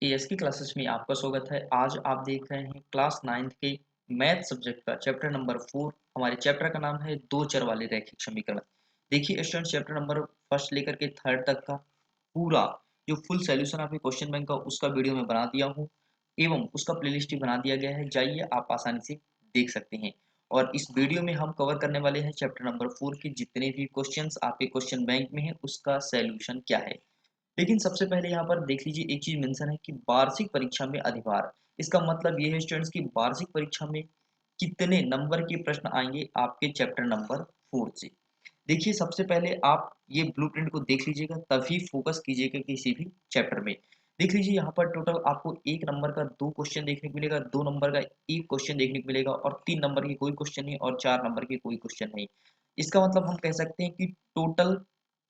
As की classes में आपका स्वागत है। आज आप देख रहे हैं क्लास 9th के मैथ सब्जेक्ट का चैप्टर नंबर 4। हमारे चैप्टर का नाम है दो चर वाले रैखिक समीकरण। देखिए स्टूडेंट, चैप्टर नंबर फर्स्ट लेकर के थर्ड तक का पूरा जो फुल सॉल्यूशन आपके क्वेश्चन बैंक का उसका वीडियो में बना दिया हूँ एवं उसका प्लेलिस्ट भी बना दिया गया है। जाइए, आप आसानी से देख सकते हैं। और इस वीडियो में हम कवर करने वाले हैं चैप्टर नंबर 4 के जितने भी क्वेश्चंस आपके क्वेश्चन बैंक में है उसका सॉल्यूशन क्या है। लेकिन सबसे पहले यहाँ पर देख लीजिए, एक चीज मेंशन है कि वार्षिक परीक्षा में अधिभार। इसका मतलब ये है स्टूडेंट्स की वार्षिक परीक्षा में कितने नंबर के प्रश्न आएंगे आपके चैप्टर नंबर 4 से। देखिए, सबसे पहले आप ये ब्लूप्रिंट को देख लीजिएगा, तभी फोकस कीजिएगा किसी भी चैप्टर में। देख लीजिए, यहाँ पर टोटल आपको 1 नंबर का 2 क्वेश्चन देखने को मिलेगा, 2 नंबर का 1 क्वेश्चन देखने को मिलेगा और 3 नंबर की कोई क्वेश्चन नहीं और 4 नंबर की कोई क्वेश्चन नहीं। इसका मतलब हम कह सकते हैं कि टोटल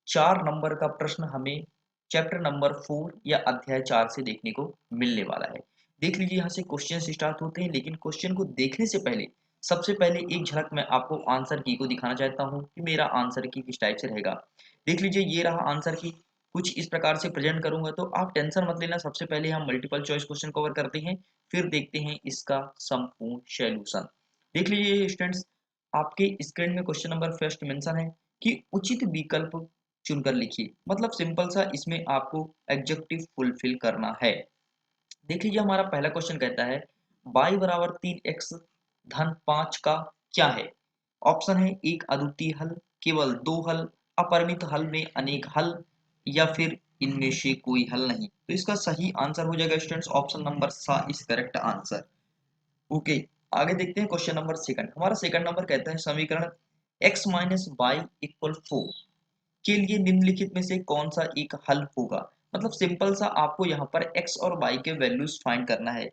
4 नंबर का प्रश्न हमें चैप्टर नंबर 4 या अध्याय 4 से देखने को मिलने वाला है। देख लीजिए, यहाँ से क्वेश्चन स्टार्ट होते हैं, लेकिन क्वेश्चन को देखने से पहले सबसे पहले एक झलक मैं आपको आंसर की को दिखाना चाहता हूँ कि मेरा आंसर की किस टाइप से रहेगा। देख लीजिए, ये रहा आंसर की। कुछ इस प्रकार से प्रेजेंट करूंगा, तो आप टेंशन मत लेना। सबसे पहले हम मल्टीपल चॉइस क्वेश्चन कवर करते हैं, फिर देखते हैं इसका संपूर्ण सॉल्यूशन। देख लीजिए स्टूडेंट्स, आपके स्क्रीन में क्वेश्चन नंबर फर्स्ट मेंशन है कि उचित विकल्प चुनकर लिखिए। मतलब सिंपल सा, इसमें आपको एडजेक्टिव फुलफिल करना है। देख लीजिए, हमारा पहला क्वेश्चन कहता है y बराबर 3x धन 5 का क्या है। ऑप्शन है एक अद्वितीय हल, केवल दो हल, अपरिमित हल में अनेक हल, या फिर इनमें से कोई हल नहीं। तो इसका सही आंसर हो जाएगा स्टूडेंट्स ऑप्शन नंबर सा इज करेक्ट आंसर। ओके, आगे देखते हैं क्वेश्चन नंबर सेकंड। हमारा सेकंड नंबर कहता है समीकरण x माइनस वाई इक्वल 4 के लिए निम्नलिखित में से कौन सा एक हल होगा। मतलब सिंपल सा, आपको यहाँ पर x और y के वैल्यूज फाइंड करना है।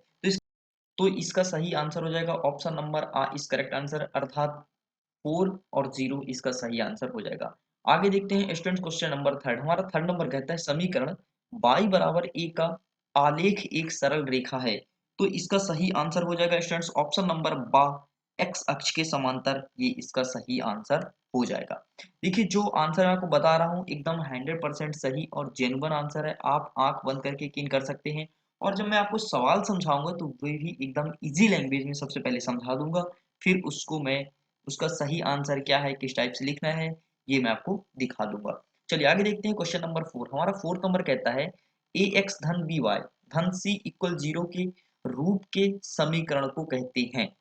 तो इसका सही आंसर हो जाएगा ऑप्शन नंबर आ इस करेक्ट आंसर, अर्थात 4 और 0 इसका सही आंसर हो जाएगा। आगे देखते हैं स्टूडेंट क्वेश्चन नंबर थर्ड। हमारा थर्ड नंबर कहता है समीकरण y बराबर a का आलेख एक सरल रेखा है। तो इसका सही आंसर हो जाएगा स्टूडेंट्स ऑप्शन नंबर बा x अक्ष के समांतर, ये इसका सही आंसर हो जाएगा। देखिए, जो आंसर मैं आपको बता रहा हूँ एकदम 100% सही और जेन्युइन आंसर है। आप आंख बंद करके यकीन कर सकते हैं। और जब मैं आपको सवाल समझाऊंगा तो वे भी एकदम इजी लैंग्वेज में सबसे पहले समझा दूंगा, फिर उसको मैं उसका सही आंसर क्या है, किस टाइप से लिखना है, ये मैं आपको दिखा दूंगा। चलिए आगे देखते हैं क्वेश्चन नंबर 4। हमारा फोर्थ नंबर कहता है ए एक्स धन बी वाई धन सी इक्वल 0 के रूप के समीकरण को कहते हैं।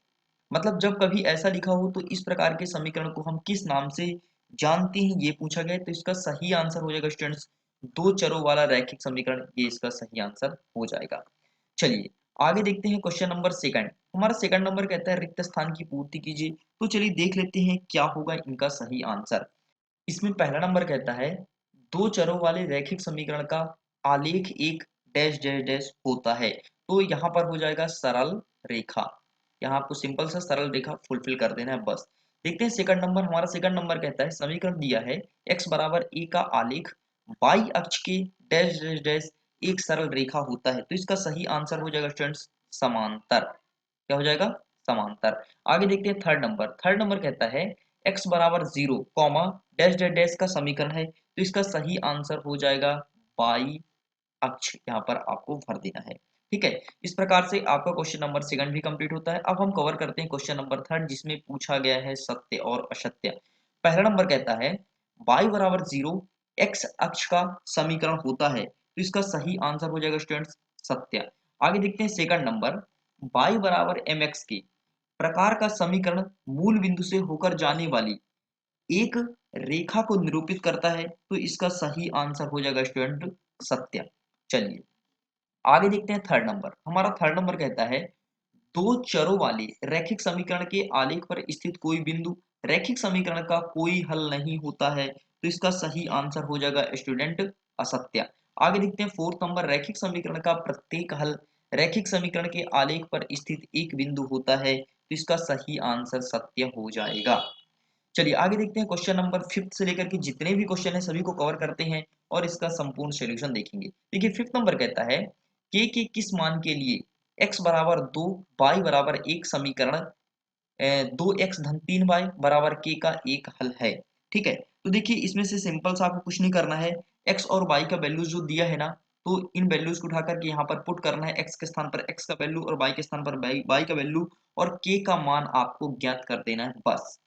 मतलब जब कभी ऐसा लिखा हो तो इस प्रकार के समीकरण को हम किस नाम से जानते हैं, ये पूछा गया है। तो इसका सही आंसर हो जाएगा स्टूडेंट्स दो चरों वाला रैखिक समीकरण, ये इसका सही आंसर हो जाएगा। चलिए आगे देखते हैं क्वेश्चन नंबर सेकंड। हमारा सेकंड नंबर कहता है रिक्त स्थान की पूर्ति कीजिए। तो चलिए देख लेते हैं क्या होगा इनका सही आंसर। इसमें पहला नंबर कहता है दो चरों वाले रैखिक समीकरण का आलेख एक डैश डैश डैश होता है। तो यहाँ पर हो जाएगा सरल रेखा। यहाँ आपको सिंपल सा सरल रेखा फुलफिल कर देना है बस। देखते हैं सेकंड नंबर। हमारा सेकंड नंबर कहता है समीकरण दिया है x बराबर a का आलेख y अक्ष के डैश डैश डैश एक सरल रेखा होता है। तो इसका सही आंसर हो जाएगा स्टूडेंट्स समांतर। क्या हो जाएगा? समांतर। आगे देखते हैं थर्ड नंबर। थर्ड नंबर कहता है x बराबर 0 कॉमा डैश डैश डैश का समीकरण है। तो इसका सही आंसर हो जाएगा y अक्ष, यहाँ पर आपको भर देना है। ठीक है, इस प्रकार से आपका क्वेश्चन नंबर सेकंड भी कंप्लीट होता है। अब हम कवर करते हैं क्वेश्चन नंबर थर्ड, जिसमें पूछा गया है सत्य और असत्य। पहला नंबर कहता है y बराबर 0 x अक्ष का समीकरण होता है। तो इसका सही आंसर हो जाएगा स्टूडेंट्स सत्य। आगे देखते हैं सेकंड नंबर y बराबर mx के प्रकार का समीकरण मूल बिंदु से होकर जाने वाली एक रेखा को निरूपित करता है। तो इसका सही आंसर हो जाएगा स्टूडेंट सत्य। चलिए आगे देखते हैं थर्ड नंबर। हमारा थर्ड नंबर कहता है दो चरों वाले रैखिक समीकरण के आलेख पर स्थित कोई बिंदु रैखिक समीकरण का कोई हल नहीं होता है। तो इसका सही आंसर हो जाएगा स्टूडेंट असत्य। आगे देखते हैं फोर्थ नंबर। रैखिक समीकरण का प्रत्येक हल रैखिक समीकरण के आलेख पर स्थित एक बिंदु होता है। तो इसका सही आंसर सत्य हो जाएगा। चलिए आगे देखते हैं क्वेश्चन नंबर फिफ्थ से लेकर के जितने भी क्वेश्चन है सभी को कवर करते हैं और इसका संपूर्ण सॉल्यूशन देखेंगे। देखिए फिफ्थ नंबर कहता है के किस मान के लिए x बराबर 2 y बराबर 1 समीकरण 2x धन 3y बराबर k का एक हल है। ठीक है, तो देखिए इसमें से सिंपल सा आपको कुछ नहीं करना है। x और y का वैल्यू जो दिया है ना, तो इन वैल्यूज को उठा करके यहाँ पर पुट करना है, x के स्थान पर x का वैल्यू और y के स्थान पर y का वैल्यू और k का मान आपको ज्ञात कर देना है बस।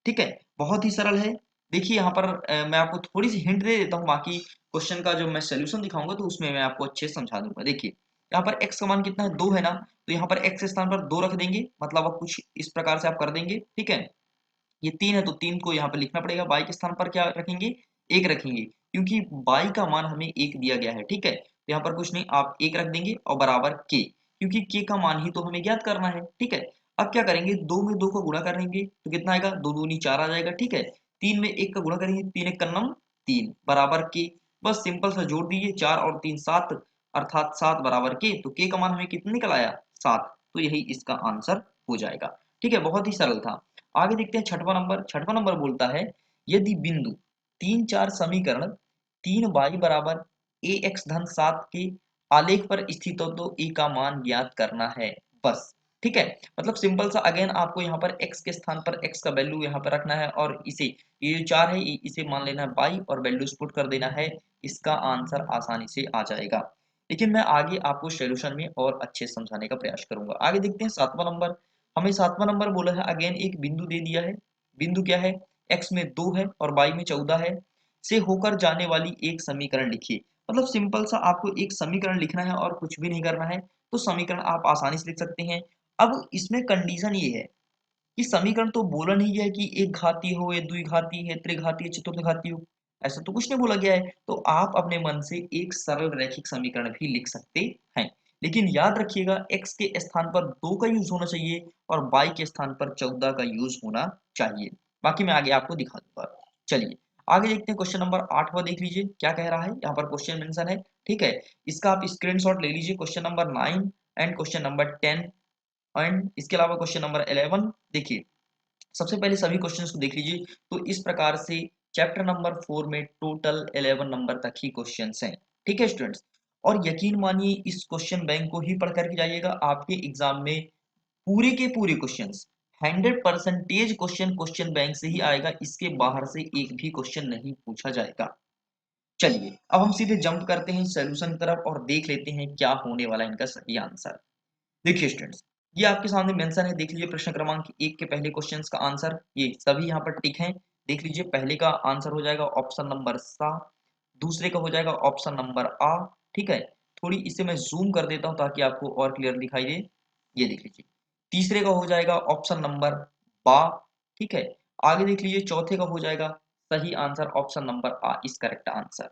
ठीक है, बहुत ही सरल है। देखिए यहाँ पर मैं आपको थोड़ी सी हिंट दे देता हूँ, बाकी क्वेश्चन का जो मैं सोल्यूशन दिखाऊंगा तो उसमें मैं आपको अच्छे से समझा दूंगा। देखिए यहाँ पर x का मान कितना है, 2 है ना, तो यहाँ पर x के स्थान पर 2 रख देंगे, मतलब अब कुछ इस प्रकार से आप कर देंगे। ठीक है, ये 3 है तो 3 को यहाँ पर लिखना पड़ेगा, y के स्थान पर क्या रखेंगे, 1 रखेंगे, क्योंकि y का मान हमें 1 दिया गया है। ठीक है, तो यहाँ पर कुछ नहीं, आप 1 रख देंगे और बराबर k, क्योंकि k का मान ही तो हमें ज्ञात करना है। ठीक है, अब क्या करेंगे, 2 में 2 का गुणा करेंगे तो कितना आएगा, 2 दूनी 4 आ जाएगा। ठीक है, 3 में 1 का गुणा करेंगे, 3 एक का नम 3 बराबर k, बस सिंपल सा जोड़ दीजिए, 4 और 3 7, अर्थात 7 बराबर k, तो k का मान हमें कितना निकल आया, 7, तो यही इसका आंसर हो जाएगा। ठीक है, बहुत ही सरल था। आगे देखते हैं छठवां नंबर। छठवां नंबर बोलता है यदि बिंदु 3 4 समीकरण 3y बराबर ax धन 7 के आलेख पर स्थित हो तो a का मान ज्ञात करना है बस। ठीक है, मतलब सिंपल सा, अगेन आपको यहाँ पर x के स्थान पर x का वैल्यू यहाँ पर रखना है और इसे, ये जो 4 है इसे मान लेना है y और वैल्यूज पुट कर देना है, इसका आंसर आसानी से आ जाएगा। लेकिन मैं आगे आपको सोल्यूशन में और अच्छे से समझाने का प्रयास करूंगा। आगे देखते हैं सातवां नंबर। हमें सातवां नंबर बोला है, अगेन एक बिंदु दे दिया है, बिंदु क्या है, x में 2 है और y में 14 है, से होकर जाने वाली एक समीकरण लिखिए। मतलब सिंपल सा आपको एक समीकरण लिखना है और कुछ भी नहीं करना है, तो समीकरण आप आसानी से लिख सकते हैं। अब इसमें कंडीशन ये है कि समीकरण तो बोला नहीं गया है कि एक घाती हो, या द्विघाती है, त्रिघाती है, चतुर्घाती हो, ऐसा तो कुछ नहीं बोला गया है। तो आप अपने मन से एक सरल रैखिक समीकरण भी लिख सकते हैं, लेकिन याद रखिएगा x के स्थान पर 2 का यूज होना चाहिए और y के स्थान पर 14 का यूज होना चाहिए। बाकी मैं आगे आपको दिखा दूंगा। चलिए आगे देखते हैं, क्वेश्चन नंबर 8वां देख लीजिए क्या कह रहा है, यहाँ पर क्वेश्चन मेंशन है। ठीक है, इसका आप स्क्रीनशॉट ले लीजिए, question number 9 and question number 10 and इसके अलावा क्वेश्चन नंबर 11। देखिए सबसे पहले सभी क्वेश्चंस को देख लीजिए। तो इस प्रकार से चैप्टर नंबर 4 में टोटल 11 नंबर तक ही क्वेश्चंस हैं। ठीक है स्टूडेंट्स, और यकीन मानिए इस क्वेश्चन बैंक को ही पढ़ करके जाइएगा, आपके एग्जाम में पूरे के पूरे क्वेश्चंस 100% क्वेश्चन क्वेश्चन बैंक से ही आएगा, इसके बाहर से एक भी क्वेश्चन नहीं पूछा जाएगा। चलिए अब हम सीधे जंप करते हैं सॉल्यूशन की तरफ और देख लेते हैं क्या होने वाला है इनका सही आंसर। देखिए स्टूडेंट्स, ये आपके सामने मेंशन है, देख लीजिए प्रश्न क्रमांक 1 के पहले क्वेश्चंस का आंसर, ये सभी यहाँ पर टिक हैं। देख लीजिए पहले का आंसर हो जाएगा ऑप्शन नंबर सा, दूसरे का हो जाएगा ऑप्शन नंबर आ। ठीक है, थोड़ी इसे मैं जूम कर देता हूँ ताकि आपको और क्लियर दिखाई दे। ये देख लीजिए तीसरे का हो जाएगा ऑप्शन नंबर बा। ठीक है, आगे देख लीजिए चौथे का हो जाएगा सही आंसर ऑप्शन नंबर आ इस करेक्ट आंसर।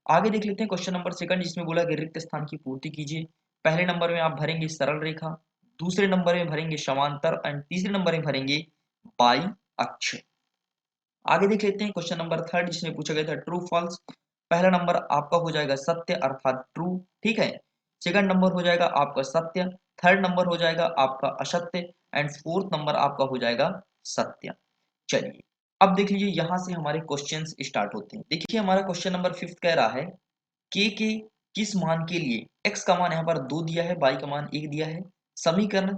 आगे देख लेते हैं क्वेश्चन नंबर सेकंड, जिसमें बोला कि रिक्त स्थान की पूर्ति कीजिए। पहले नंबर में आप भरेंगे सरल रेखा, दूसरे नंबर में भरेंगे समांतर एंड तीसरे नंबर में भरेंगे बाई अक्ष। आगे देख लेते हैं क्वेश्चन नंबर थर्ड, जिसमें पूछा गया था ट्रू फॉल्स। पहला नंबर आपका हो जाएगा सत्य अर्थात ट्रू। ठीक है, सेकंड नंबर हो जाएगा आपका सत्य, थर्ड नंबर हो जाएगा आपका असत्य एंड फोर्थ नंबर आपका हो जाएगा सत्य। चलिए अब देख लीजिए यहाँ से हमारे क्वेश्चंस स्टार्ट होते हैं। देखिए हमारा क्वेश्चन नंबर 5 कह रहा है के किस मान के लिए x का मान यहाँ पर 2 दिया है, y का मान 1 दिया है, समीकरण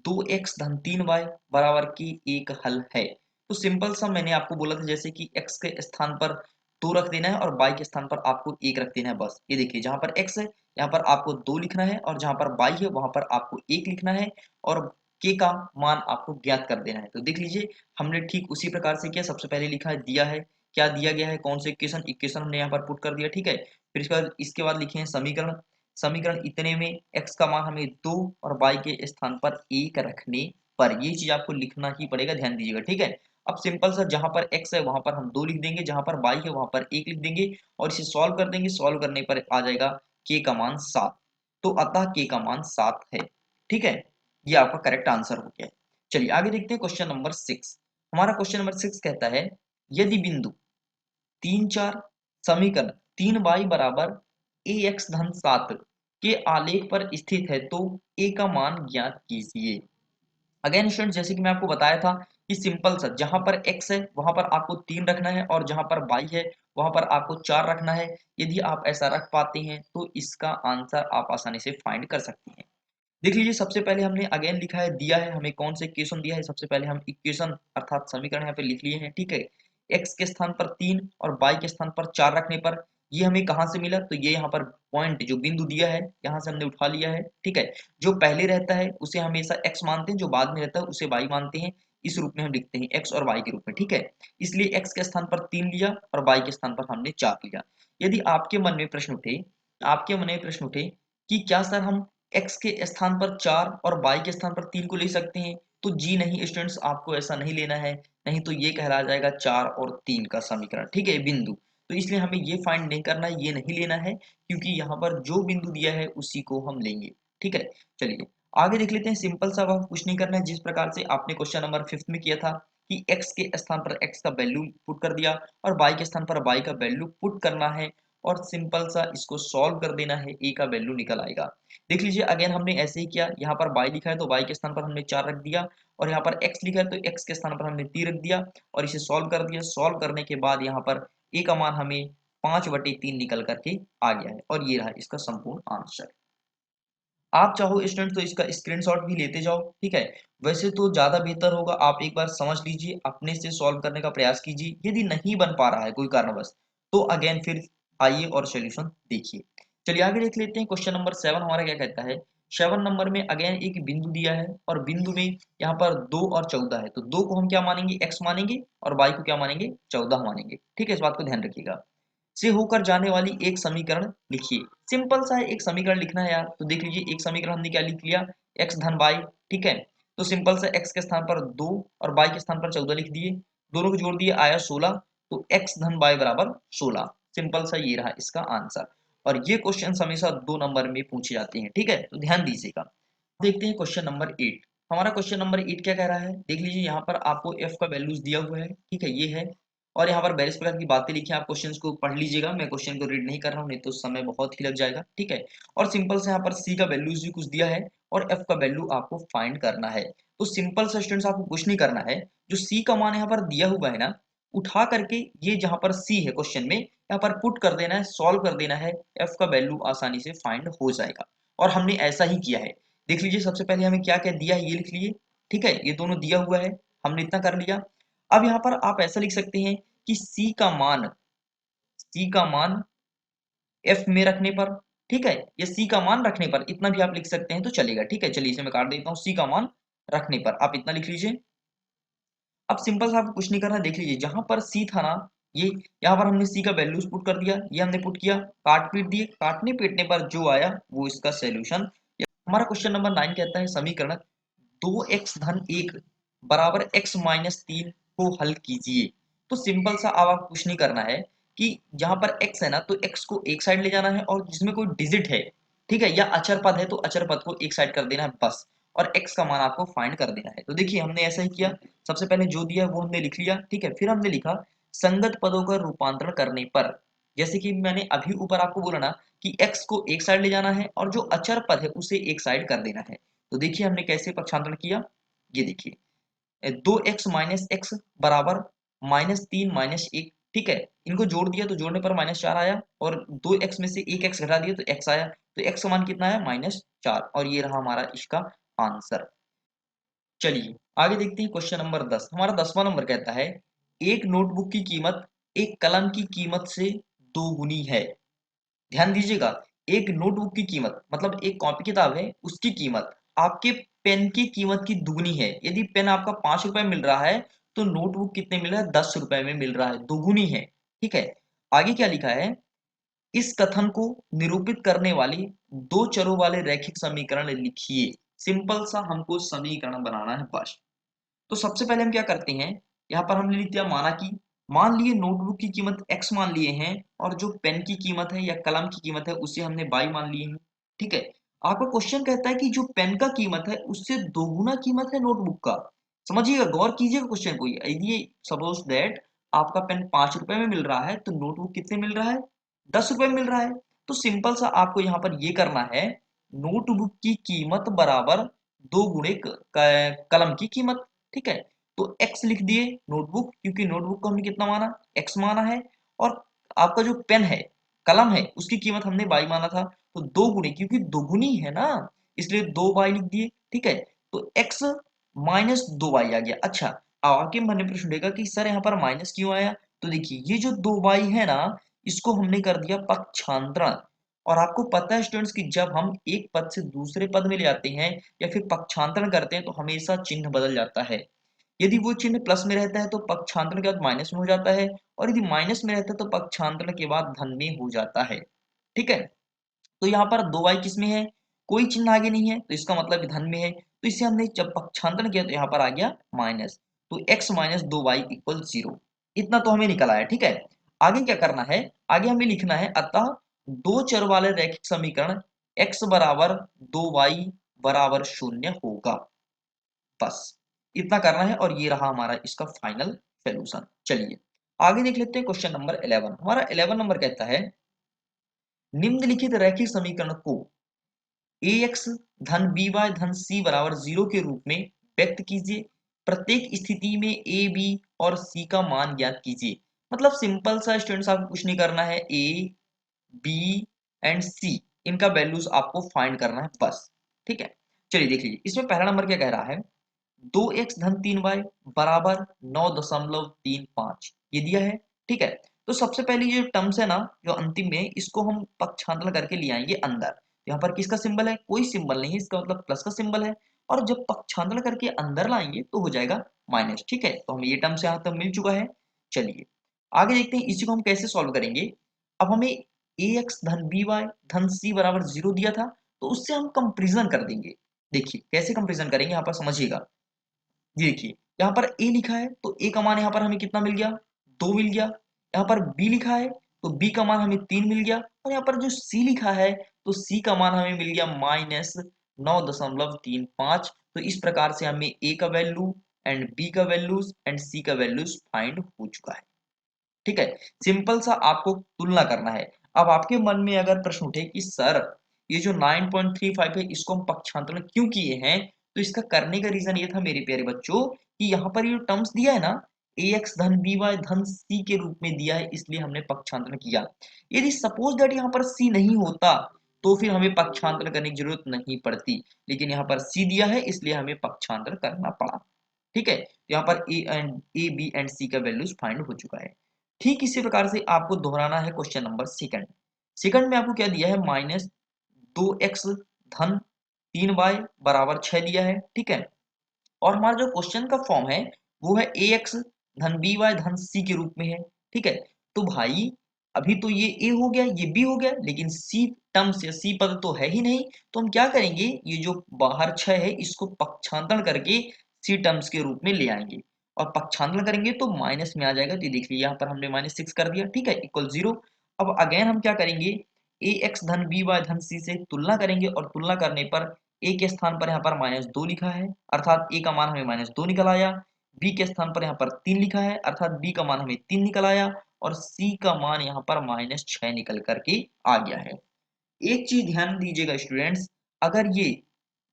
2x धन 3y बराबर की एक हल है। तो सिंपल सा मैंने आपको बोला था जैसे कि x के स्थान पर 2 रख देना है और y के स्थान पर आपको 1 रख देना है बस। ये देखिए जहां पर x है यहाँ पर आपको 2 लिखना है और जहां पर y है वहां पर आपको 1 लिखना है और k का मान आपको ज्ञात कर देना है। तो देख लीजिए हमने ठीक उसी प्रकार से किया, सबसे पहले लिखा है दिया है, क्या दिया गया है, कौन से इक्वेशन, इक्वेशन हमने यहाँ पर पुट कर दिया। ठीक है, फिर इसके बाद लिखे हैं समीकरण, समीकरण इतने में x का मान हमें 2 और y के स्थान पर 1 रखने पर, ये चीज आपको लिखना ही पड़ेगा, ध्यान दीजिएगा। ठीक है, अब सिंपल सा जहां पर x है वहां पर हम 2 लिख देंगे, जहां पर y है वहां पर 1 लिख देंगे और इसे सॉल्व कर देंगे, सॉल्व करने पर आ जाएगा k का मान 7। तो अतः k का मान 7 है। ठीक है, ये आपका करेक्ट आंसर हो गया है। चलिए आगे देखते हैं क्वेश्चन नंबर 6। हमारा क्वेश्चन नंबर 6 कहता है यदि बिंदु 3 4 समीकरण 3y बराबर ax धन 7 के आलेख पर स्थित है तो a का मान ज्ञात कीजिए। अगेन स्टूडेंट, जैसे कि मैं आपको बताया था कि सिंपल सा जहां पर x है वहां पर आपको 3 रखना है और जहां पर y है वहां पर आपको 4 रखना है। यदि आप ऐसा रख पाते हैं तो इसका आंसर आप आसानी से फाइंड कर सकते हैं। देख लीजिए सबसे पहले हमने अगेन लिखा है, दिया है हमें कौन से इक्वेशन दिया है, सबसे पहले हम इक्वेशन अर्थात समीकरण यहाँ पे लिख लिए हैं। ठीक है, x के स्थान पर 3 और y के स्थान पर 4 रखने पर ये हमें कहाँ से मिला, तो ये यहाँ पर पॉइंट जो बिंदु दिया है यहाँ से हमने उठा लिया है, ठीक है। जो पहले रहता है उसे हमेशा x मानते हैं, जो बाद में रहता है उसे y मानते हैं। इस रूप में हम लिखते हैं x और y के रूप में, ठीक है। इसलिए x के स्थान पर 3 लिया और y के स्थान पर हमने 4 लिया। यदि आपके मन में प्रश्न उठे कि क्या सर हम x के स्थान पर 4 और y के स्थान पर 3 को ले सकते हैं, तो जी नहीं स्टूडेंट्स, आपको ऐसा नहीं लेना है, नहीं तो ये कहला जाएगा 4 और 3 का समीकरण, ठीक है, बिंदु। तो इसलिए हमें ये फाइंड नहीं करना है, ये नहीं लेना है, क्योंकि यहाँ पर जो बिंदु दिया है उसी को हम लेंगे, ठीक है। चलिए आगे देख लेते हैं। सिंपल सा, वह कुछ नहीं करना है, जिस प्रकार से आपने क्वेश्चन नंबर 5 में किया था कि x के स्थान पर x का वैल्यू पुट कर दिया और y के स्थान पर y का वैल्यू पुट करना है और सिंपल सा इसको सॉल्व कर देना है, a का वैल्यू निकल आएगा। देख लीजिए अगेन हमने ऐसे ही किया, यहाँ पर y लिखा है तो y के स्थान पर हमने 4 रख दिया और यहाँ पर x लिखा है तो x के स्थान पर हमने 3 रख दिया और इसे सॉल्व कर दिया। सॉल्व करने के बाद यहाँ पर a का मान हमें 5/3 निकल करके आ गया है और ये रहा इसका संपूर्ण आंसर। आप चाहो स्टूडेंट तो इसका स्क्रीनशॉट भी लेते जाओ, ठीक है। वैसे तो ज्यादा बेहतर होगा आप एक बार समझ लीजिए, अपने से सॉल्व करने का प्रयास कीजिए। यदि नहीं बन पा रहा है कोई कारणवश तो अगेन फिर आइए और सॉल्यूशन देखिए। चलिए आगे देख लेते हैं। क्वेश्चन नंबर 7 हमारा क्या कहता है। 7 नंबर में अगेन एक बिंदु दिया है और बिंदु में यहाँ पर 2 और 14 है, तो 2 को हम क्या मानेंगे, x मानेंगे और y को क्या मानेंगे, 14 मानेंगे, ठीक है। इस बात को ध्यान रखिएगा। से होकर जाने वाली एक समीकरण लिखिए। सिंपल सा है, एक समीकरण लिखना है यार। तो देख लीजिए एक समीकरण हमने क्या लिख लिया, x धन y, ठीक है। तो सिंपल सा x के स्थान पर 2 और y के स्थान पर 14 लिख दिए, दोनों को जोड़ दिए आया 16, तो x धन y बराबर 16। सिंपल सा ये रहा इसका आंसर। और ये क्वेश्चन हमेशा 2 नंबर में पूछे जाते हैं, ठीक है, तो ध्यान दीजिएगा। देखते हैं क्वेश्चन नंबर 8। हमारा क्वेश्चन नंबर 8 क्या कह रहा है, देख लीजिए यहाँ पर आपको f का वैल्यूज दिया हुआ है, ठीक है, ये है। और यहाँ पर वेरियस प्रकार की बातें लिखी हैं, आप क्वेश्चन को पढ़ लीजिएगा, मैं क्वेश्चन को रीड नहीं कर रहा हूँ, नहीं तो समय बहुत ही लग जाएगा, ठीक है। और सिंपल से यहाँ पर c का वैल्यूज भी कुछ दिया है और f का वैल्यू आपको फाइंड करना है। तो सिंपल से स्टूडेंट्स आपको कुछ नहीं करना है, जो c का मान यहाँ पर दिया हुआ है ना, उठा करके ये जहाँ पर c है क्वेश्चन में यहाँ पर पुट कर देना है, सॉल्व कर देना है, f का वैल्यू आसानी से फाइंड हो जाएगा। और हमने ऐसा ही किया है। देख लीजिए सबसे पहले हमें क्या क्या दिया है ये लिख लीजिए, ठीक है, ये दोनों दिया हुआ है, हमने इतना कर लिया। अब यहाँ पर आप ऐसा लिख सकते हैं कि C का मान F में रखने पर, ठीक है, ये C का मान रखने पर इतना भी आप लिख सकते हैं तो चलेगा, ठीक है। चलिए इसे मैं काट देता हूँ, C का मान रखने पर आप इतना लिख लीजिए। अब सिंपल सा आपको कुछ नहीं करना, देख लीजिए जहां पर C था ना, ये यहाँ पर हमने C का वैल्यूज पुट कर दिया, ये हमने पुट किया, काट पीट दिए, काटने पीटने पर जो आया वो इसका सोल्यूशन। हमारा क्वेश्चन नंबर 9 कहता है समीकरण 2x धन 1 बराबर x माइनस 3 को हल कीजिए। तो सिंपल सा, अब आप कुछ नहीं करना है कि जहां पर x है ना, तो x को एक साइड ले जाना है और जिसमें कोई डिजिट है, ठीक है, या अचर पद है तो अचर पद को एक साइड कर देना है बस, और x का मान आपको फाइंड कर देना है। तो देखिए हमने ऐसा ही किया, सबसे पहले जो दिया वो हमने लिख लिया, ठीक है। फिर हमने लिखा संगत पदों का रूपांतरण करने पर, जैसे कि मैंने अभी ऊपर आपको बोला ना कि x को एक साइड ले जाना है और जो अचर पद है उसे एक साइड कर देना है। तो देखिए हमने कैसे पक्षांतरण किया, ये देखिए 2x माइनस एक्स बराबर -3 -1, ठीक है। इनको जोड़ दिया तो जोड़ने पर -4 आया और 2x में से 1x घटा दिया तो x आया, तो x का मान कितना आया, -4, और ये रहा हमारा इसका आंसर। चलिए आगे देखते हैं क्वेश्चन नंबर 10। हमारा 10वां नंबर कहता है एक नोटबुक की कीमत एक कलम की कीमत से दोगुनी है। ध्यान दीजिएगा, एक नोटबुक की कीमत मतलब एक कॉपी किताब है उसकी कीमत आपके पेन की कीमत की दुगनी है। यदि पेन आपका 5 रुपए मिल रहा है तो नोटबुक कितने मिल रहा है, 10 रुपए में मिल रहा है, दुगुनी है, ठीक है। आगे क्या लिखा है, इस कथन को निरूपित करने वाली दो चरों वाले रैखिक समीकरण लिखिए। सिंपल सा हमको समीकरण बनाना है बस। तो सबसे पहले हम क्या करते हैं, यहाँ पर हमने लिख दिया माना कि, मान लिए नोटबुक की कीमत x मान लिए हैं और जो पेन की कीमत है या कलम की कीमत है उसे हमने y मान लिए हैं, ठीक है। आपका क्वेश्चन कहता है कि जो पेन का कीमत है उससे दोगुना कीमत है नोटबुक का। समझिएगा, गौर कीजिएगा क्वेश्चन को। यदि सपोज दैट आपका पेन 5 रुपए में मिल रहा है तो नोटबुक कितने मिल रहा है, 10 रुपए में मिल रहा है। तो सिंपल सा आपको यहाँ पर ये करना है, नोटबुक की कीमत बराबर दो गुणे कलम की कीमत, ठीक है। तो x लिख दिए नोटबुक, क्योंकि नोटबुक को हमने कितना माना, x माना है, और आपका जो पेन है कलम है उसकी कीमत हमने y माना था, तो दो गुणे, क्योंकि दोगुनी है ना इसलिए 2y लिख दिए, ठीक है। तो x माइनस 2y आ गया। अच्छा, आगे मन में प्रश्न उठेगा कि सर यहाँ पर माइनस क्यों आया, तो देखिए ये जो 2y है ना, इसको हमने कर दिया पक्षांतरण। और आपको पता है स्टूडेंट्स कि जब हम एक पद से दूसरे पद में ले आते हैं या फिर पक्षांतरण करते हैं तो हमेशा चिन्ह बदल जाता है। यदि वो चिन्ह प्लस में रहता है तो पक्षांतरण के बाद माइनस में हो जाता है, और यदि माइनस में रहता है तो पक्षांतरण के बाद धन में हो जाता है। ठीक है, तो यहाँ पर 2y किस में है, कोई चिन्ह आगे नहीं है तो इसका मतलब धन में है, तो इसे हमने जब पक्षांतरण किया तो यहाँ पर आ गया माइनस। तो x माइनस 2y इक्वल 0, इतना तो हमें निकल आया। ठीक है, आगे क्या करना है, आगे हमें लिखना है अतः दो चर वाले रैखिक समीकरण x बराबर 2y बराबर 0 होगा। बस इतना करना है और ये रहा हमारा इसका फाइनल सोल्यूशन। चलिए आगे देख लेते हैं क्वेश्चन नंबर 11। हमारा 11 नंबर कहता है निम्नलिखित रैखिक समीकरण को ax धन by धन c बराबर 0 के रूप में व्यक्त कीजिए। प्रत्येक स्थिति में a b और c का मान ज्ञात कीजिए। मतलब सिंपल सा स्टूडेंट्स, आपको कुछ नहीं करना है, a b एंड c इनका वैल्यूज आपको फाइंड करना है बस। ठीक है, चलिए देख लीजिए इसमें पहला नंबर क्या कह रहा है, 2x धन 3y बराबर 9.35 ये दिया है। ठीक है, तो सबसे पहले ये जो टर्म्स है ना, जो अंतिम में, इसको हम पक्षांतरण करके ले आएंगे अंदर। यहाँ पर किसका सिंबल है, कोई सिंबल नहीं है, इसका मतलब प्लस का सिंबल है। और जब पक्षांतरण करके अंदर लाएंगे तो हो जाएगा माइनस। ठीक है, तो हमें ये टर्म्स यहाँ तक मिल चुका है। चलिए आगे देखते हैं इसी को हम कैसे सॉल्व करेंगे। अब हमें ax धन by धन c बराबर 0 दिया था, तो उससे हम कंपेरिजन कर देंगे। देखिए कैसे कंपेरिजन करेंगे, यहाँ पर समझिएगा। ये देखिए यहाँ पर a लिखा है तो a का मान यहाँ पर हमें कितना मिल गया, 2 मिल गया। यहाँ पर b लिखा है तो b का मान हमें 3 मिल गया। और यहाँ पर जो c लिखा है तो c का मान हमें मिल गया -9.35। तो इस प्रकार से हमें a का वैल्यू एंड b का वैल्यूज एंड c का वैल्यूज फाइंड हो चुका है। ठीक है, सिंपल सा आपको तुलना करना है। अब आपके मन में अगर प्रश्न उठे कि सर ये जो 9.35 है इसको हम पक्षांतरण क्यों किए हैं, तो इसका करने का रीजन ये था मेरे प्यारे बच्चों कि यहाँ पर ये टर्म्स दिया है ना, ax धन by धन c के रूप में दिया है, इसलिए हमने पक्षांतरण किया। यदि सपोज दैट यहाँ पर c नहीं होता तो फिर हमें पक्षांतरण करने की जरूरत नहीं पड़ती, लेकिन यहाँ पर c दिया है इसलिए हमें पक्षांतरण करना पड़ा। ठीक है, यहाँ पर a b एंड c का वैल्यूज फाइंड हो चुका है। ठीक इसी प्रकार से आपको दोहराना है क्वेश्चन नंबर सेकंड। सेकंड में आपको क्या दिया है, -2x धन 3y बराबर 6 दिया है। ठीक है, और हमारा जो क्वेश्चन का फॉर्म है वो है ax धन by धन c के रूप में है। ठीक है, तो भाई अभी तो ये a हो गया, ये b हो गया, लेकिन c टर्म्स या c पद तो है ही नहीं। तो हम क्या करेंगे, ये जो बाहर 6 है इसको पक्षांतरण करके c टर्म्स के रूप में ले आएंगे, और पक्षांतरण करेंगे तो माइनस में आ जाएगा। तो ये देखिए यहाँ पर हमने -6 कर दिया। ठीक है, इक्वल 0। अब अगेन हम क्या करेंगे, ax धन by धन c से तुलना करेंगे, और तुलना करने पर a के स्थान पर यहाँ पर -2 लिखा है, अर्थात a का मान हमें -2 निकल आया। b के स्थान पर यहाँ पर 3 लिखा है, अर्थात b का मान हमें 3 निकल आया। और c का मान यहाँ पर -6 निकल करके आ गया है। एक चीज ध्यान दीजिएगा स्टूडेंट्स, अगर ये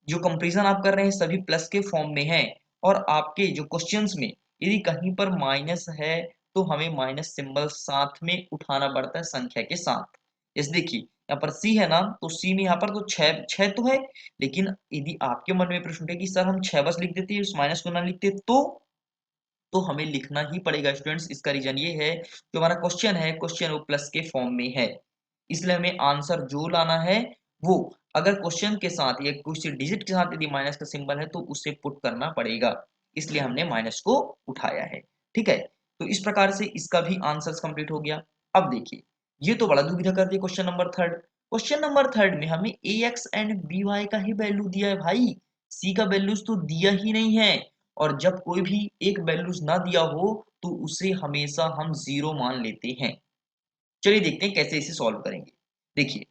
जो कंपैरिजन आप कर रहे हैं सभी प्लस के फॉर्म में है, और आपके जो क्वेश्चंस में यदि कहीं पर माइनस है तो हमें माइनस सिंबल साथ में उठाना पड़ता है संख्या के साथ। इस देखिए यहाँ पर c है ना, तो c में यहाँ पर तो 6 तो है, लेकिन यदि आपके मन में प्रश्न उठे कि सर हम 6 बस लिख देते उस माइनस को ना लिखते, तो हमें लिखना ही पड़ेगा स्टूडेंट्स। इसका रीजन ये है, जो हमारा क्वेश्चन है क्वेश्चन वो प्लस के फॉर्म में है, इसलिए हमें आंसर जो लाना है वो अगर क्वेश्चन के साथ या कुछ डिजिट के साथ यदि माइनस का सिंबल है तो उसे पुट करना पड़ेगा, इसलिए हमने माइनस को उठाया है। ठीक है, तो इस प्रकार से इसका भी आंसर कंप्लीट हो गया। अब देखिए ये तो बड़ा दुविधा कर दिया question number third. Question number third में हमें ax एंड by का ही वैल्यू दिया है भाई, c का वैल्यूज तो दिया ही नहीं है। और जब कोई भी एक वैल्यूज ना दिया हो तो उसे हमेशा हम जीरो मान लेते हैं। चलिए देखते हैं कैसे इसे सॉल्व करेंगे। देखिए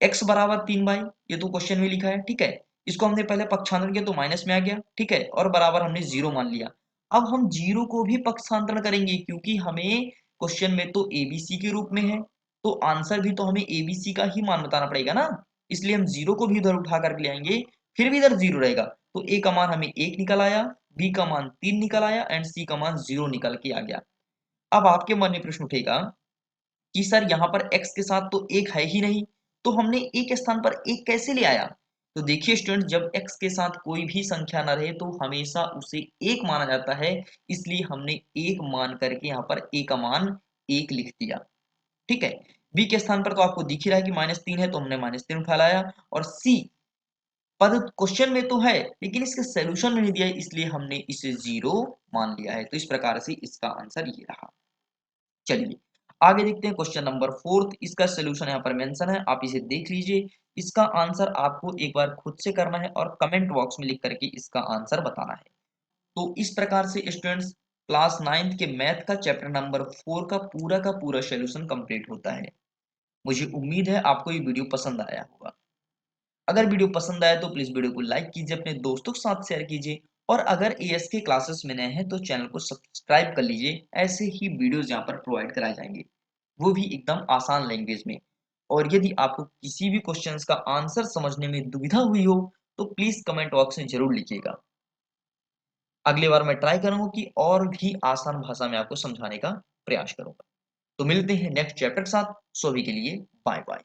x बराबर 3y, ये तो क्वेश्चन में लिखा है। ठीक है, इसको हमने पहले पक्षांतरण किया तो माइनस में आ गया। ठीक है, और बराबर हमने जीरो मान लिया। अब हम जीरो को भी पक्षांतरण करेंगे क्योंकि हमें क्वेश्चन में तो abc के रूप में है, तो आंसर भी तो हमें abc का ही मान बताना पड़ेगा ना, इसलिए हम जीरो को भी उधर उठा करके ले आएंगे, फिर भी इधर जीरो रहेगा। तो a का मान हमें 1 निकल आया, b का मान 3 निकल आया एंड c का मान 0 निकल के आ गया। अब आपके मन में प्रश्न उठेगा कि सर यहाँ पर x के साथ तो एक है ही नहीं, तो हमने a के स्थान पर एक कैसे ले आया। तो देखिए स्टूडेंट, जब x के साथ कोई भी संख्या ना रहे तो हमेशा उसे एक माना जाता है, इसलिए हमने एक मान करके यहाँ पर a का मान एक लिख दिया। ठीक है। बी के स्थान पर तो आपको दिख ही रहा है कि -3 है, तो हमने -3 उठा लाया। और सी पद क्वेश्चन में तो है लेकिन इसके सॉल्यूशन में नहीं दिया है, इसलिए हमने इसे 0 मान लिया है। तो इस प्रकार से इसका आंसर ये रहा। चलिए आगे देखते हैं क्वेश्चन नंबर 4। इसका सॉल्यूशन यहाँ पर मेंशन है, आप इसे देख लीजिए। इसका आंसर आपको एक बार खुद से करना है और कमेंट बॉक्स में लिख करके इसका आंसर बताना है। तो इस प्रकार से स्टूडेंट्स क्लास 9th के मैथ का चैप्टर नंबर 4 का पूरा सॉल्यूशन कंप्लीट होता है। मुझे उम्मीद है आपको ये वीडियो पसंद आया होगा। अगर वीडियो पसंद आया तो प्लीज वीडियो को लाइक कीजिए, अपने दोस्तों के साथ शेयर कीजिए। और अगर एएसके क्लासेस में नए हैं तो चैनल को सब्सक्राइब कर लीजिए। ऐसे ही वीडियोस यहाँ पर प्रोवाइड कराए जाएंगे, वो भी एकदम आसान लैंग्वेज में। और यदि आपको किसी भी क्वेश्चंस का आंसर समझने में दुविधा हुई हो तो प्लीज कमेंट बॉक्स में जरूर लिखिएगा। अगली बार मैं ट्राई करूंगा कि और भी आसान भाषा में आपको समझाने का प्रयास करूंगा। तो मिलते हैं नेक्स्ट चैप्टर के साथ। सो अभी के लिए बाय बाय।